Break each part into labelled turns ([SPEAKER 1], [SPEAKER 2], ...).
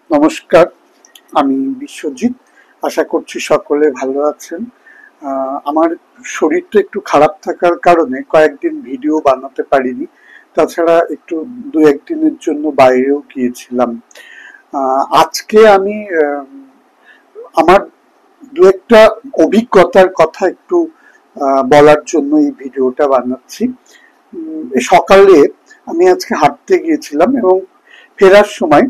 [SPEAKER 1] নমস্কার, আমি বিশ্বজিৎ। আশা করছি সকলে ভালো আছেন। আমার শরীরটা একটু খারাপ থাকার কারণে কয়েকদিন ভিডিও বানাতে পারিনি। তাছাড়া একটু দু একদিনের জন্য বাইরেও গিয়েছিলাম। আজকে আমি আমার দু একটা অভিজ্ঞতার কথা একটু বলার জন্য এই ভিডিওটা বানাচ্ছি। সকালে আমি আজকে হাঁটতে গিয়েছিলাম এবং ফেরার সময়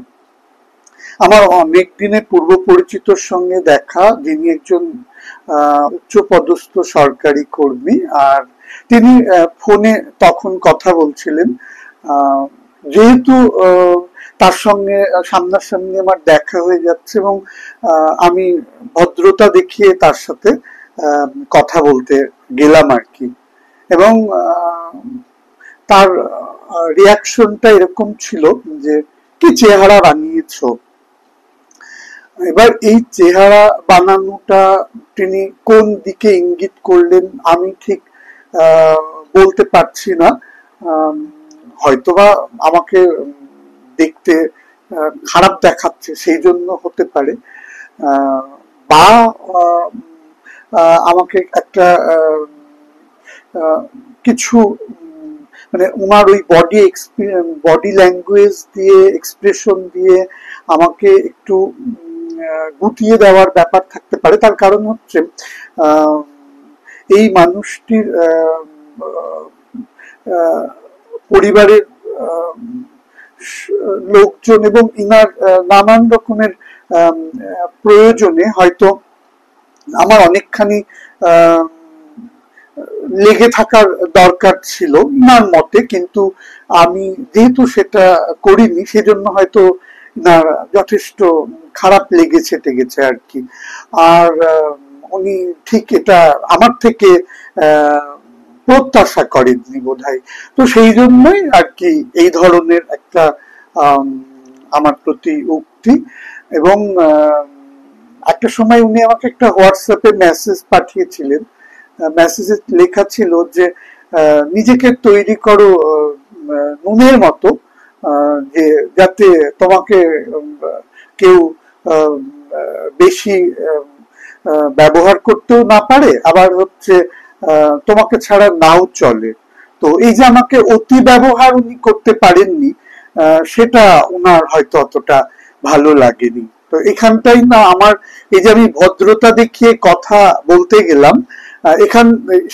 [SPEAKER 1] আমার অনেক দিনের পূর্ব পরিচিতর সঙ্গে দেখা, যিনি একজন উচ্চপদস্থ সরকারি কর্মী। আর তিনি ফোনে তখন কথা বলছিলেন। যেহেতু তার সঙ্গে সামনাসামনি আমার দেখা হয়ে যাচ্ছে এবং আমি ভদ্রতা দেখিয়ে তার সাথে কথা বলতে গেলাম আর কি। এবং তার রিয়াকশনটা এরকম ছিল যে, কি চেহারা বানিয়েছো। এবার এই চেহারা বানানোটা তিনি কোন দিকে ইঙ্গিত করলেন আমি ঠিক বলতে পারছি না। হয়তোবা আমাকে দেখতে খারাপ দেখাচ্ছে সেই জন্য হতে পারে, বা আমাকে একটা কিছু মানে ওনার ওই বডি ল্যাঙ্গুয়েজ দিয়ে, এক্সপ্রেশন দিয়ে আমাকে একটু গুটিয়ে দেওয়ার ব্যাপার থাকতে পারে। তার কারণ হচ্ছে এই মানুষটির পরিবারের লোকজন এবং ইনার নানান রকমের প্রয়োজনে হয়তো আমার অনেকখানি লেগে থাকার দরকার ছিল ইনার মতে, কিন্তু আমি যেহেতু সেটা করিনি সেজন্য হয়তো না যথেষ্ট খারাপ লেগেছে আর কি। আর উনি ঠিক এটা আমার থেকে প্রত্যাশা করেননি বোধহয়। তো সেই জন্যই আর কি এই ধরনের একটা আমার প্রতি উক্তি। এবং একটা সময় উনি আমাকে একটা হোয়াটসঅ্যাপে মেসেজ পাঠিয়েছিলেন। মেসেজে লেখা ছিল যে, নিজেকে তৈরি করো নুনের মতো, যে যাতে তোমাকে কেউ বেশি ব্যবহার করতেও না পারে, আবার হচ্ছে তোমাকে ছাড়া নাও চলে। তো এই যে আমাকে অতি ব্যবহার উনি করতে পারেননি, সেটা উনার হয়তো অতটা ভালো লাগেনি। তো এখানটাই না আমার এই যে আমি ভদ্রতা দেখিয়ে কথা বলতে গেলাম,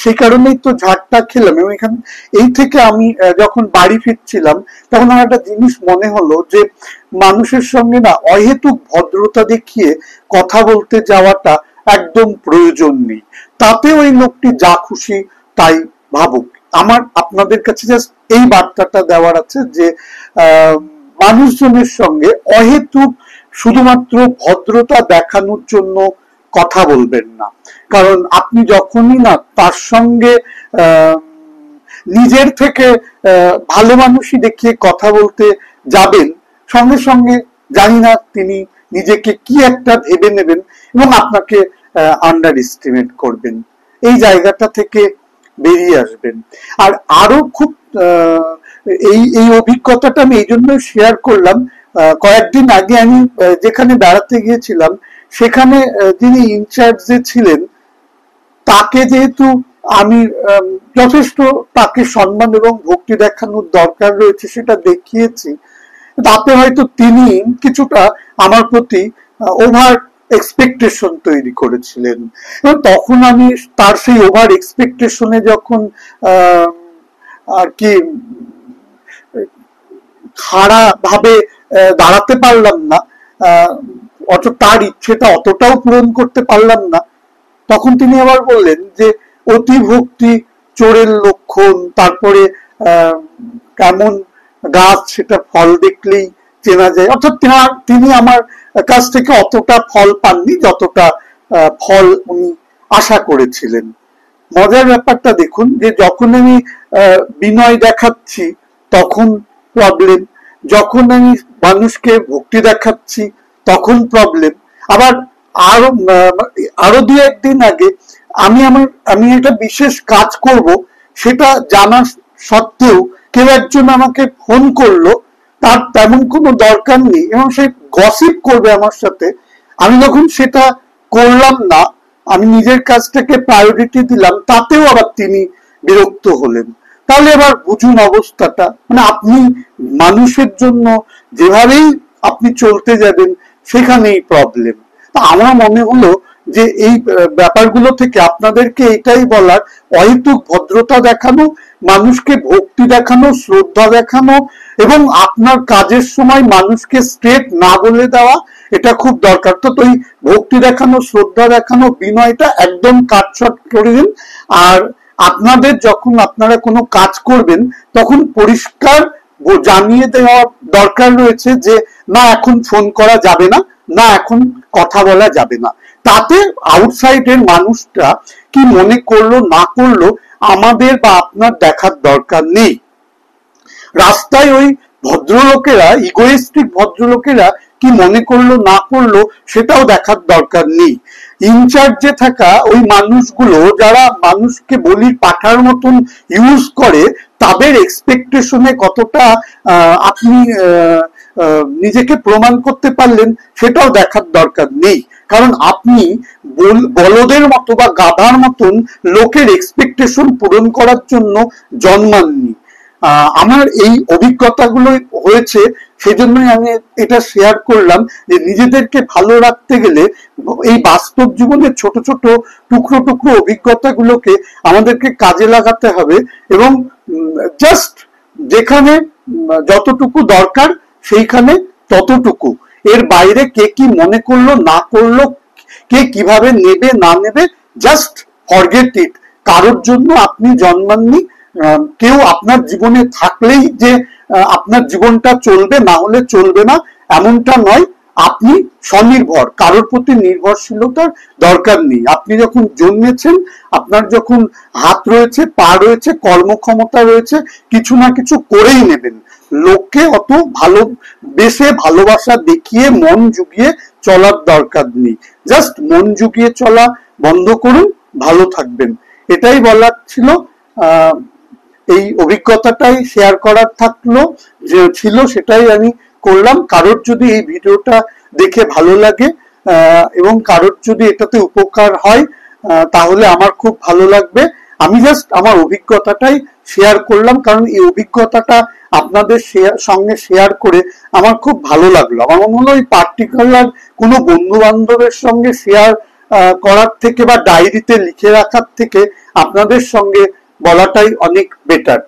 [SPEAKER 1] সেই কারণেই তো ঝাড়টা খেলাম। এবং এই থেকে আমি যখন বাড়ি ফিরছিলাম তখন আমার একটা জিনিস মনে হলো যে, মানুষের সঙ্গে না অহেতুক ভদ্রতা দেখিয়ে কথা বলতে যাওয়াটা একদম প্রয়োজন নেই। তাতে ওই লোকটি যা খুশি তাই ভাবুক। আমার আপনাদের কাছে জাস্ট এই বার্তাটা দেওয়ার আছে যে, মানুষজনের সঙ্গে অহেতুক শুধুমাত্র ভদ্রতা দেখানোর জন্য কথা বলবেন না। কারণ আপনি যখনই না তার সঙ্গে নিজের থেকে ভালো মানুষই দেখিয়ে কথা বলতে যাবেন, সঙ্গে সঙ্গে জানি না তিনি নিজেকে কি একটা ভেবে নেবেন এবং আপনাকে আন্ডার এস্টিমেট করবেন। এই জায়গাটা থেকে বেরিয়ে আসবেন। আর আরো খুব এই অভিজ্ঞতাটা আমি এই জন্য শেয়ার করলাম। কয়েকদিন আগে আমি যেখানে বেড়াতে গিয়েছিলাম সেখানে যিনি ইনচার্জে ছিলেন তাকে যেহেতু আমি যথেষ্ট তাকে সম্মান এবং ভক্তি দেখানোর দরকার রয়েছে সেটা দেখিয়েছি, তাতে হয়তো তিনি কিছুটা আমার প্রতি ওভার এক্সপেকটেশন তৈরি করেছিলেন। এবং তখন আমি তার সেই ওভার এক্সপেকটেশনে যখন আর কি খাড়া ভাবে দাঁড়াতে পারলাম না, তার ইচ্ছেটা অতটাও পূরণ করতে পারলাম না, তখন তিনি আবার বললেন যে অতি ভক্তি চোরের লক্ষণ। তারপরে কেমন গাছ সেটা ফল দেখলেই চেনা যায়। অর্থাৎ তিনি আমার কাছ থেকে অতটা ফল পাননি যতটা ফল উনি আশা করেছিলেন। মজার ব্যাপারটা দেখুন যে, যখন আমি বিনয় দেখাচ্ছি তখন প্রবলেম, যখন আমি মানুষকে ভক্তি দেখাচ্ছি তখন প্রবলেম। আবার আরো দু একদিন আগে আমি একটা বিশেষ কাজ করব সেটা জানা সত্ত্বেও কেউ একজন আমাকে ফোন করলো, তার তেমন কোনো দরকার নেই এবং সে গসিপ করবে আমার সাথে। আমি যখন সেটা করলাম না, আমি নিজের কাজটাকে প্রায়োরিটি দিলাম, তাতেও আবার তিনি বিরক্ত হলেন। তাহলে এবার বুঝুন অবস্থাটা, মানে আপনি মানুষের জন্য যেভাবেই আপনি চলতে যাবেন সেখানেই প্রবলেম। তা আমার মনে হলো যে এই ব্যাপারগুলো থেকে আপনাদেরকে এটাই বলার, অহেতুক ভদ্রতা দেখানো, মানুষকে ভক্তি দেখানো, শ্রদ্ধা দেখানো এবং আপনার কাজের সময় মানুষকে স্ট্রেট না বলে দেওয়া, এটা খুব দরকার। তো ওই ভক্তি দেখানো, শ্রদ্ধা দেখানো, বিনয়টা একদম কাটছট করে দিন। আর আপনাদের যখন আপনারা কোনো কাজ করবেন তখন পরিষ্কার জানিয়ে দেওয়া দরকার রয়েছে যে না এখন ফোন করা যাবে না, না এখন কথা বলা যাবে না। তাতে আউটসাইডের মানুষটা কি মনে করলো না করলো আমাদের বা আপনার দেখার দরকার নেই। রাস্তায় ওই ভদ্রলোকেরা, ইগোইস্টিক ভদ্রলোকেরা কি মনে করলো না করলো সেটাও দেখার দরকার নেই। ইনচার্জে থাকা ওই মানুষগুলো যারা মানুষকে বলির পাঠার মতন ইউজ করে, তাদের এক্সপেকটেশনে কতটা আপনি নিজেকে প্রমাণ করতে পারলেন সেটাও দেখার দরকার নেই। কারণ আপনি বলদের মতো বা গাধার মতন লোকের এক্সপেকটেশন পূরণ করার জন্য জন্মাননি। আমার এই অভিজ্ঞতাগুলো হয়েছে, সেজন্যই আমি এটা শেয়ার করলাম যে নিজেদেরকে ভালো রাখতে গেলে এই বাস্তব জীবনের ছোট ছোট টুকরো টুকরো অভিজ্ঞতাগুলোকে আমাদেরকে কাজে লাগাতে হবে এবং জাস্ট যেখানে যতটুকু দরকার সেইখানে ততটুকু, এর বাইরে কে কি মনে করলো না করলো, কে কিভাবে নেবে না নেবে, জাস্ট ফরগেট ইট। কারোর জন্য আপনি জন্মাননি, কেউ আপনার জীবনে থাকলেই যে আপনার জীবনটা চলবে, না হলে চলবে না এমনটা নয়। আপনি স্বনির্ভর, কারোর প্রতি নির্ভরশীলতার দরকার নেই। আপনি যখন জন্মেছেন, আপনার যখন হাত রয়েছে, পা রয়েছে, কর্মক্ষমতা রয়েছে, কিছু না কিছু করেই নেবেন। লোককে অত ভালোবেসে ভালোবাসা দেখিয়ে মন জুগিয়ে চলার দরকার নেই। জাস্ট মন জুগিয়ে চলা বন্ধ করুন, ভালো থাকবেন। এটাই বলার ছিল। এই অভিজ্ঞতাটাই শেয়ার করার থাকলো, যে ছিল সেটাই আমি করলাম। কারোর যদি এই ভিডিওটা দেখে ভালো লাগে এবং কারোর যদি এটাতে উপকার হয় তাহলে আমার খুব ভালো লাগবে। আমি জাস্ট আমার অভিজ্ঞতাটাই শেয়ার করলাম, কারণ এই অভিজ্ঞতাটা আপনাদের সঙ্গে শেয়ার করে আমার খুব ভালো লাগলো। আমার মনে হলো এই পার্টিকুলার কোনো বন্ধু বান্ধবের সঙ্গে শেয়ার করার থেকে বা ডায়েরিতে লিখে রাখার থেকে আপনাদের সঙ্গে বলাটাই অনেক বেটার।